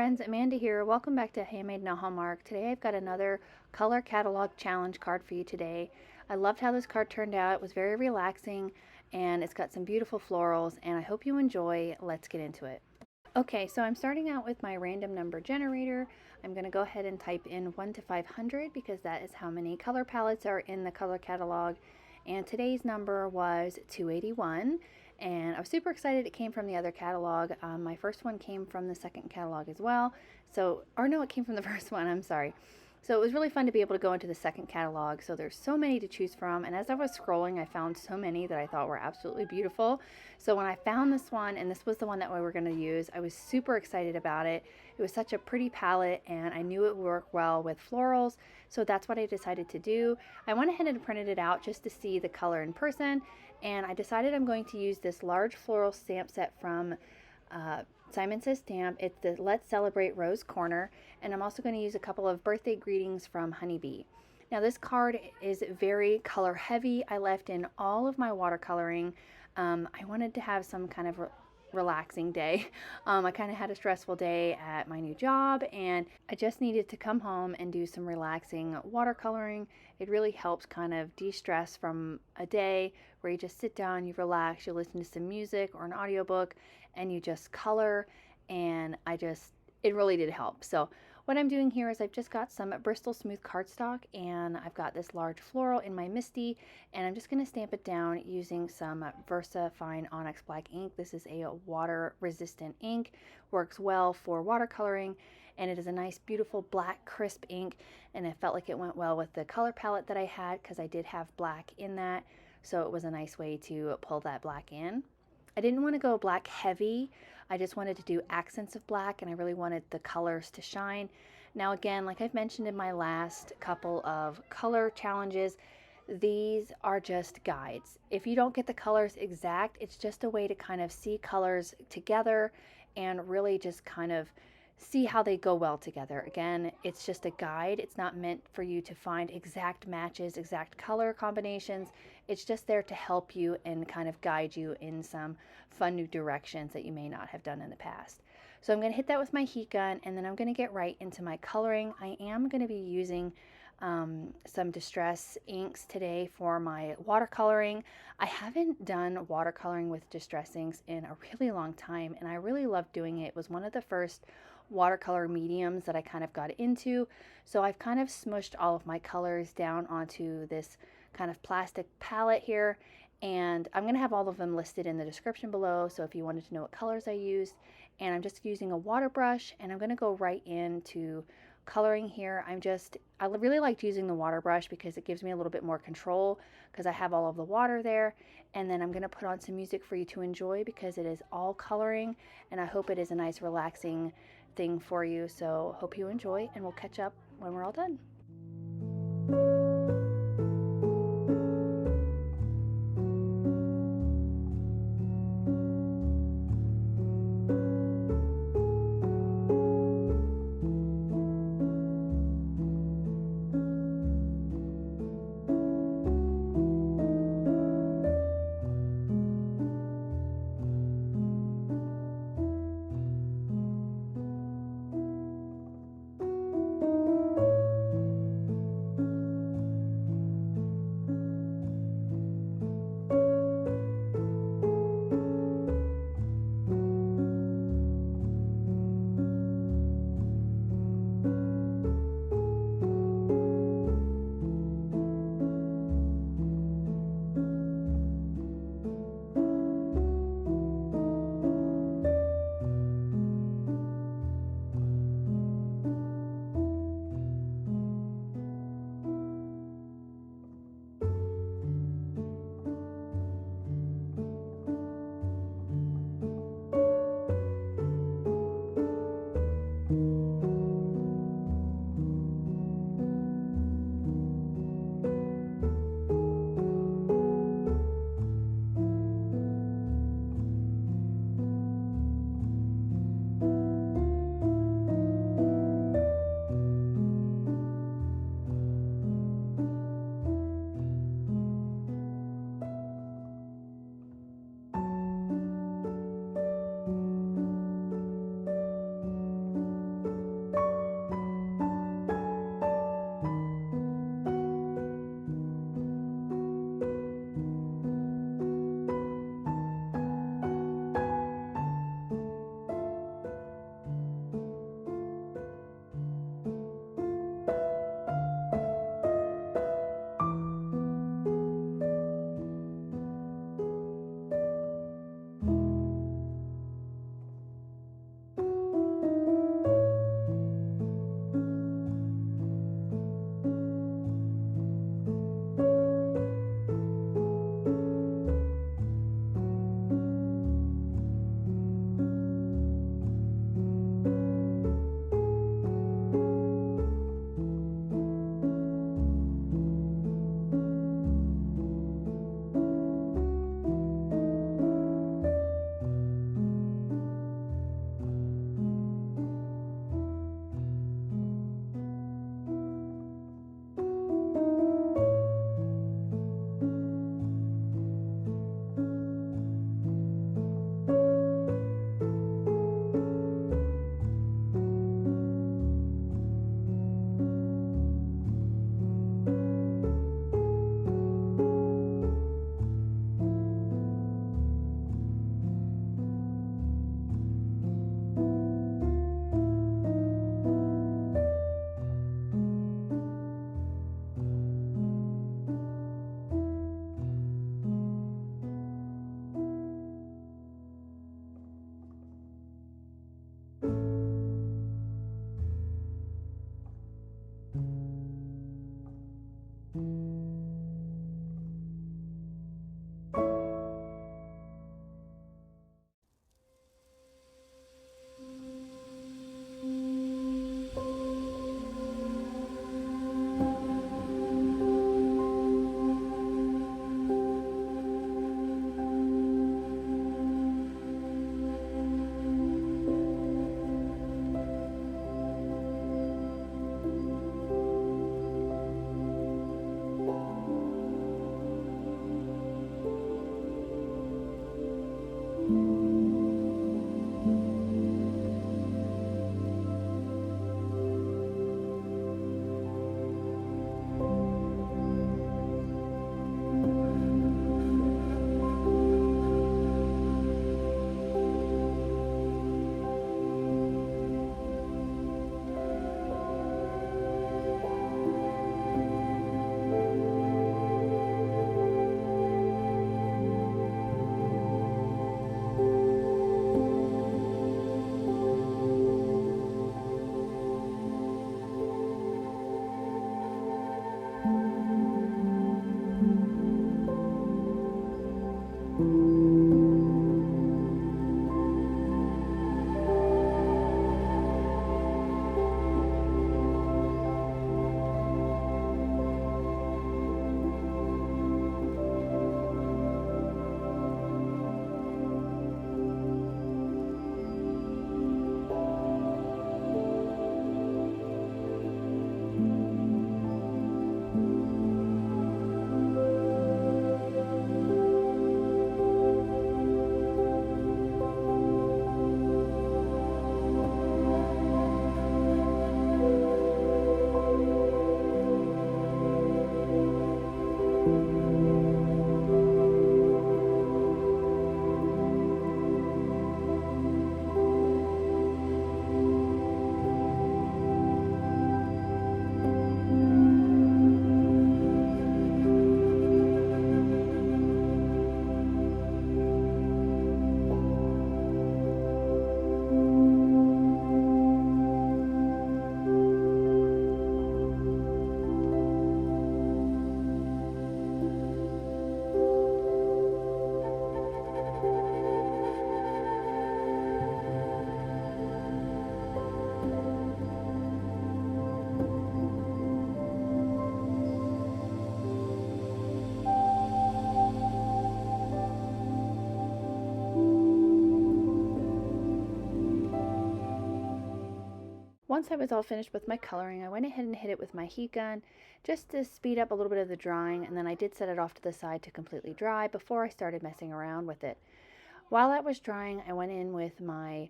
friends, Amanda here. Welcome back to Handmade and Hallmark. Today I've got another color catalog challenge card for you today. I loved how this card turned out. It was very relaxing and it's got some beautiful florals and I hope you enjoy. Let's get into it. Okay, so I'm starting out with my random number generator. I'm going to go ahead and type in 1 to 500 because that is how many color palettes are in the color catalog. And today's number was 281. And I was super excited it came from the other catalog. My first one came from the second catalog as well. Or no, it came from the first one, I'm sorry. So it was really fun to be able to go into the second catalog. So there's so many to choose from. And as I was scrolling, I found so many that I thought were absolutely beautiful. So when I found this one, and this was the one that we were going to use, I was super excited about it. It was such a pretty palette and I knew it would work well with florals. So that's what I decided to do. I went ahead and printed it out just to see the color in person. And I decided I'm going to use this large floral stamp set from Simon Says Stamp. It's the Let's Celebrate Rose Corner, and I'm also going to use a couple of birthday greetings from Honeybee. Now this card is very color heavy. I left in all of my watercoloring. I wanted to have some kind of relaxing day. I kind of had a stressful day at my new job and I just needed to come home and do some relaxing watercoloring. It really helps kind of de-stress from a day where you just sit down, you relax, you listen to some music or an audiobook and you just color, and it really did help. So what I'm doing here is I've just got some Bristol Smooth cardstock and I've got this large floral in my MISTI, and I'm just going to stamp it down using some Versa Fine Onyx Black ink. This is a water resistant ink, works well for watercoloring, and it is a nice beautiful black crisp ink, and it felt like it went well with the color palette that I had because I did have black in that, so it was a nice way to pull that black in. I didn't want to go black heavy. I just wanted to do accents of black and I really wanted the colors to shine. Now again, like I've mentioned in my last couple of color challenges, these are just guides. If you don't get the colors exact, it's just a way to kind of see colors together and really just kind of see how they go well together. Again, it's just a guide. It's not meant for you to find exact matches, exact color combinations. It's just there to help you and kind of guide you in some fun new directions that you may not have done in the past. So I'm going to hit that with my heat gun and then I'm going to get right into my coloring. I am going to be using some distress inks today for my watercoloring. I haven't done watercoloring with distress inks in a really long time and I really love doing it. It was one of the first watercolor mediums that I kind of got into. So I've kind of smushed all of my colors down onto this kind of plastic palette here, and I'm going to have all of them listed in the description below, so if you wanted to know what colors I used. And I'm just using a water brush and I'm going to go right into coloring here. I really liked using the water brush because it gives me a little bit more control because I have all of the water there. And then I'm going to put on some music for you to enjoy because it is all coloring and I hope it is a nice relaxing thing for you. So hope you enjoy and we'll catch up when we're all done. Once I was all finished with my coloring, I went ahead and hit it with my heat gun just to speed up a little bit of the drying, and then I did set it off to the side to completely dry before I started messing around with it. While that was drying, I went in with my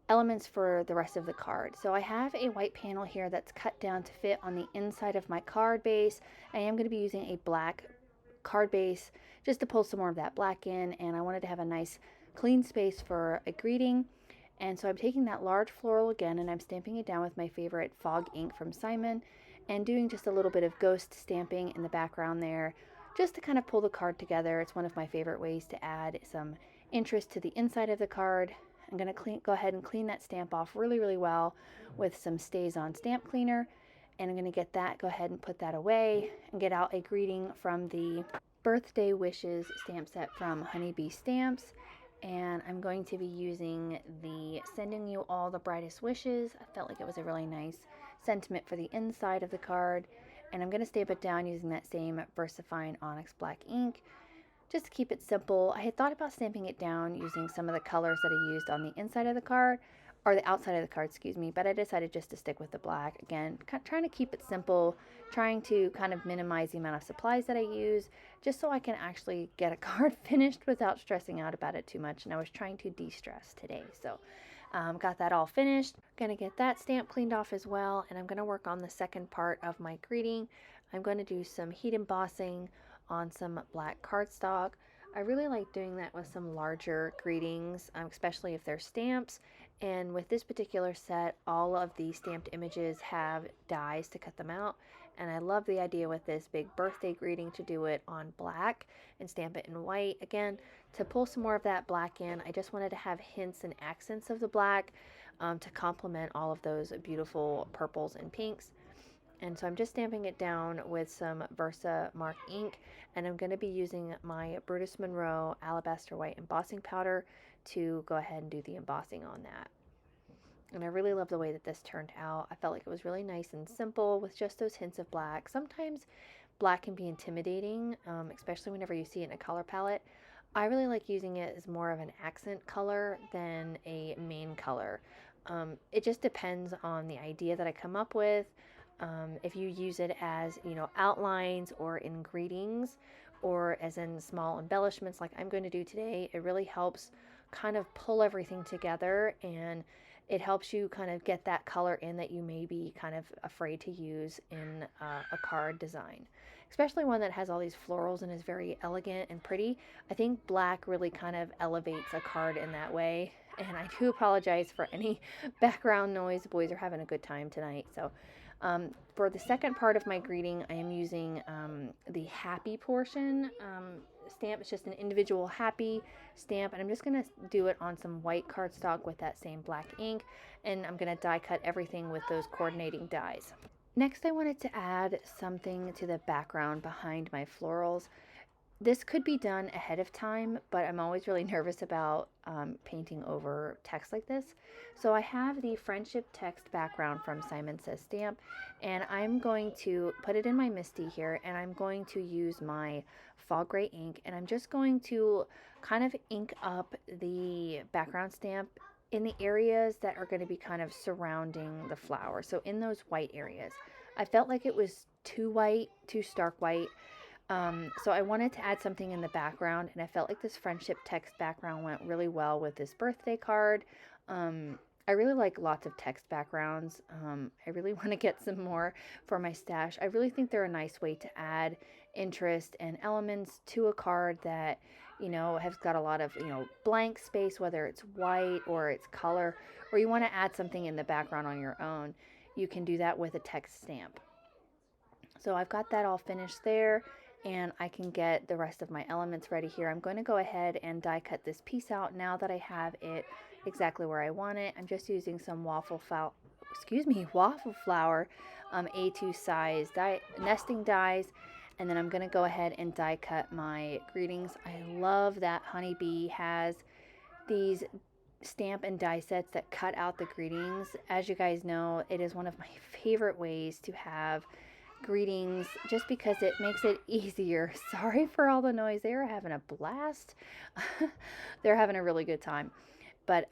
elements for the rest of the card. So I have a white panel here that's cut down to fit on the inside of my card base. I am going to be using a black card base just to pull some more of that black in, and I wanted to have a nice clean space for a greeting. And so I'm taking that large floral again and I'm stamping it down with my favorite fog ink from Simon and doing just a little bit of ghost stamping in the background there just to kind of pull the card together. It's one of my favorite ways to add some interest to the inside of the card. I'm going to go ahead and clean that stamp off really, really well with some Stays On stamp cleaner. And I'm going to get that, go ahead and put that away and get out a greeting from the Birthday Wishes stamp set from Honeybee Stamps. And I'm going to be using the Sending You All the Brightest Wishes. I felt like it was a really nice sentiment for the inside of the card. And I'm going to stamp it down using that same VersaFine Onyx Black ink. Just to keep it simple, I had thought about stamping it down using some of the colors that I used on the inside of the card, or the outside of the card, excuse me, but I decided just to stick with the black. Again, trying to keep it simple, trying to kind of minimize the amount of supplies that I use, just so I can actually get a card finished without stressing out about it too much. And I was trying to de-stress today, so got that all finished. Gonna get that stamp cleaned off as well, and I'm gonna work on the second part of my greeting. I'm going to do some heat embossing on some black cardstock. I really like doing that with some larger greetings, especially if they're stamps. And with this particular set, all of the stamped images have dies to cut them out. And I love the idea with this big birthday greeting to do it on black and stamp it in white. Again, to pull some more of that black in, I just wanted to have hints and accents of the black to complement all of those beautiful purples and pinks. And so I'm just stamping it down with some Versamark ink, and I'm going to be using my Brutus Monroe Alabaster White embossing powder to go ahead and do the embossing on that. And I really love the way that this turned out. I felt like it was really nice and simple with just those hints of black. Sometimes black can be intimidating, especially whenever you see it in a color palette. I really like using it as more of an accent color than a main color. It just depends on the idea that I come up with. If you use it as, outlines or in greetings or as in small embellishments like I'm going to do today, it really helps kind of pull everything together, and it helps you kind of get that color in that you may be kind of afraid to use in a card design, especially one that has all these florals and is very elegant and pretty. I think black really kind of elevates a card in that way. And I do apologize for any background noise. The boys are having a good time tonight. So for the second part of my greeting, I am using the happy portion stamp. It's just an individual happy stamp, and I'm just going to do it on some white cardstock with that same black ink, and I'm going to die cut everything with those coordinating dies. Next, I wanted to add something to the background behind my florals. This could be done ahead of time, but I'm always really nervous about painting over text like this. So I have the friendship text background from Simon Says Stamp, and I'm going to put it in my MISTI here, and I'm going to use my fog gray ink, and I'm just going to kind of ink up the background stamp in the areas that are going to be kind of surrounding the flower. So in those white areas, I felt like it was too white, too stark white. So I wanted to add something in the background, and I felt like this friendship text background went really well with this birthday card. I really like lots of text backgrounds. I really want to get some more for my stash. I really think they're a nice way to add interest and elements to a card that, has got a lot of, blank space, whether it's white or it's color, or you want to add something in the background on your own. You can do that with a text stamp. So I've got that all finished there, and I can get the rest of my elements ready here. I'm going to go ahead and die cut this piece out now that I have it exactly where I want it. I'm just using some waffle flower A2 size nesting dies, and then I'm going to go ahead and die cut my greetings. I love that Honeybee has these stamp and die sets that cut out the greetings. As you guys know, it is one of my favorite ways to have greetings just because it makes it easier. Sorry for all the noise. They are having a blast. They're having a really good time. But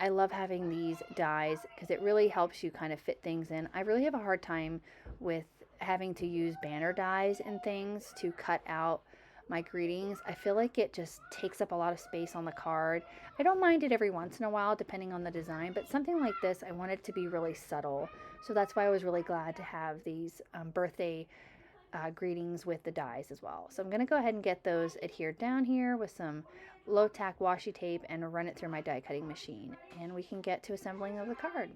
I love having these dies because it really helps you kind of fit things in. I really have a hard time with having to use banner dies and things to cut out my greetings. I feel like it just takes up a lot of space on the card. I don't mind it every once in a while depending on the design, but something like this, I want it to be really subtle. So that's why I was really glad to have these birthday greetings with the dies as well. So I'm going to go ahead and get those adhered down here with some low tack washi tape and run it through my die cutting machine, and we can get to assembling of the card.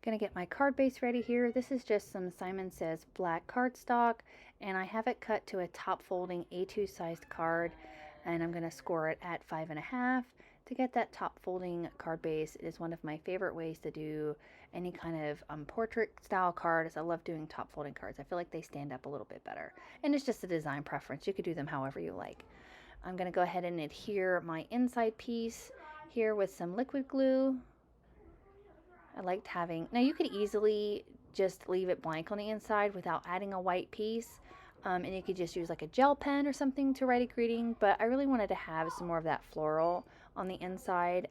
Gonna get my card base ready here. This is just some Simon Says black cardstock, and I have it cut to a top folding A2 sized card, and I'm gonna score it at 5.5 to get that top folding card base. It is one of my favorite ways to do any kind of portrait style card, as I love doing top folding cards. I feel like they stand up a little bit better, and it's just a design preference. You could do them however you like. I'm gonna go ahead and adhere my inside piece here with some liquid glue. I liked having, now you could easily just leave it blank on the inside without adding a white piece, and you could just use like a gel pen or something to write a greeting, but I really wanted to have some more of that floral on the inside.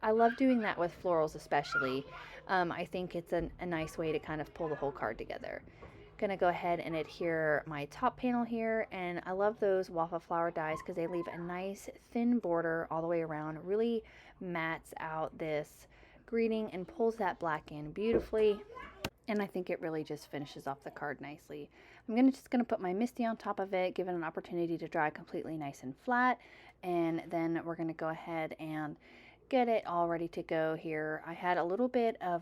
I love doing that with florals especially. I think it's a nice way to kind of pull the whole card together. Gonna go ahead and adhere my top panel here, and I love those waffle flower dies because they leave a nice thin border all the way around, really mats out this greeting and pulls that black in beautifully, and I think it really just finishes off the card nicely. I'm just gonna put my MISTI on top of it, give it an opportunity to dry completely nice and flat, and then we're gonna go ahead and get it all ready to go here. I had a little bit of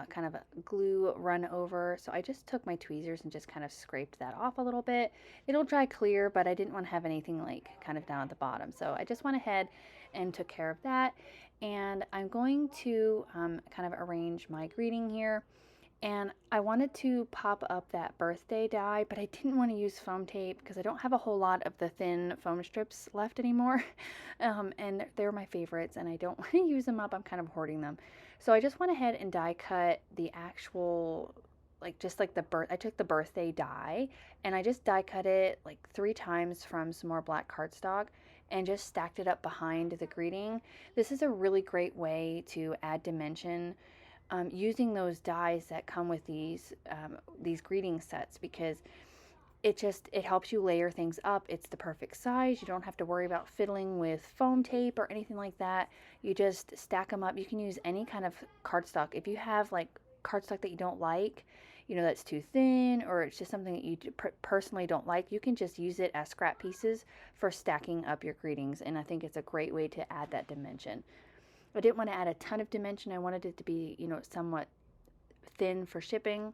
kind of a glue run over, so I just took my tweezers and just kind of scraped that off a little bit. It'll dry clear, but I didn't want to have anything like kind of down at the bottom, so I just went ahead and took care of that. And I'm going to kind of arrange my greeting here, and I wanted to pop up that birthday die, but I didn't want to use foam tape because I don't have a whole lot of the thin foam strips left anymore, and they're my favorites, and I don't want to use them up. I'm kind of hoarding them, so I just went ahead and die cut the actual, like just like I took the birthday die and I just die cut it like 3 times from some more black cardstock and just stacked it up behind the greeting. This is a really great way to add dimension using those dies that come with these greeting sets, because it helps you layer things up. It's the perfect size. You don't have to worry about fiddling with foam tape or anything like that. You just stack them up. You can use any kind of cardstock. If you have like cardstock that you don't like, you know, that's too thin, or it's just something that you personally don't like, you can just use it as scrap pieces for stacking up your greetings, and I think it's a great way to add that dimension. I didn't want to add a ton of dimension. I wanted it to be, you know, somewhat thin for shipping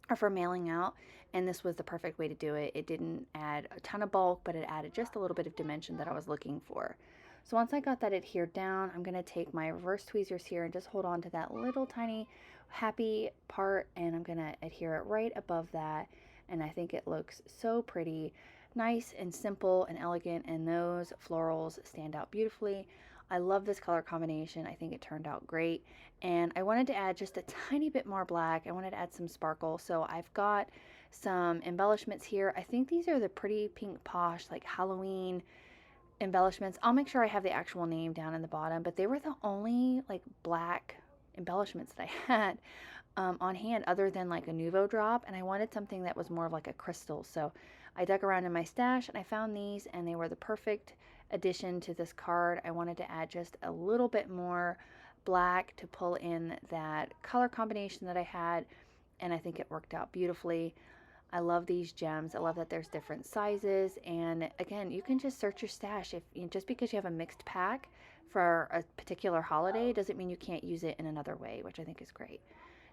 or for mailing out, and this was the perfect way to do it. It didn't add a ton of bulk, but it added just a little bit of dimension that I was looking for. So once I got that adhered down, I'm going to take my reverse tweezers here and just hold on to that little tiny happy part, and I'm going to adhere it right above that, and I think it looks so pretty, nice and simple and elegant, and those florals stand out beautifully. I love this color combination. I think it turned out great, and I wanted to add just a tiny bit more black. I wanted to add some sparkle, so I've got some embellishments here. I think these are the Pretty Pink Posh like Halloween embellishments. I'll make sure I have the actual name down in the bottom, but they were the only like black embellishments that I had on hand other than like a Nuvo drop, and I wanted something that was more of like a crystal. So I dug around in my stash and I found these, and they were the perfect addition to this card. I wanted to add just a little bit more black to pull in that color combination that I had, and I think it worked out beautifully. I love these gems. I love that there's different sizes, and again, you can just search your stash. If just because you have a mixed pack for a particular holiday doesn't mean you can't use it in another way, which I think is great.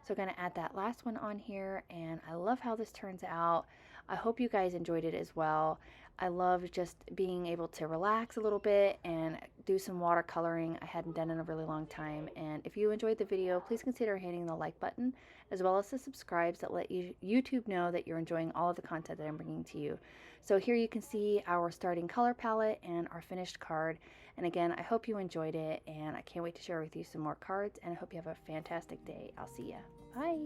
So I'm going to add that last one on here, and I love how this turns out. I hope you guys enjoyed it as well. I love just being able to relax a little bit and do some watercoloring. I hadn't done in a really long time, and if you enjoyed the video, please consider hitting the like button as well as the subscribes that let YouTube know that you're enjoying all of the content that I'm bringing to you. So here you can see our starting color palette and our finished card. And again, I hope you enjoyed it, and I can't wait to share with you some more cards, and I hope you have a fantastic day. I'll see ya. Bye.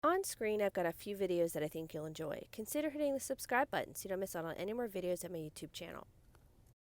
On screen screen, I've got a few videos that I think you'll enjoy. Consider hitting the subscribe button so you don't miss out on any more videos at my YouTube channel.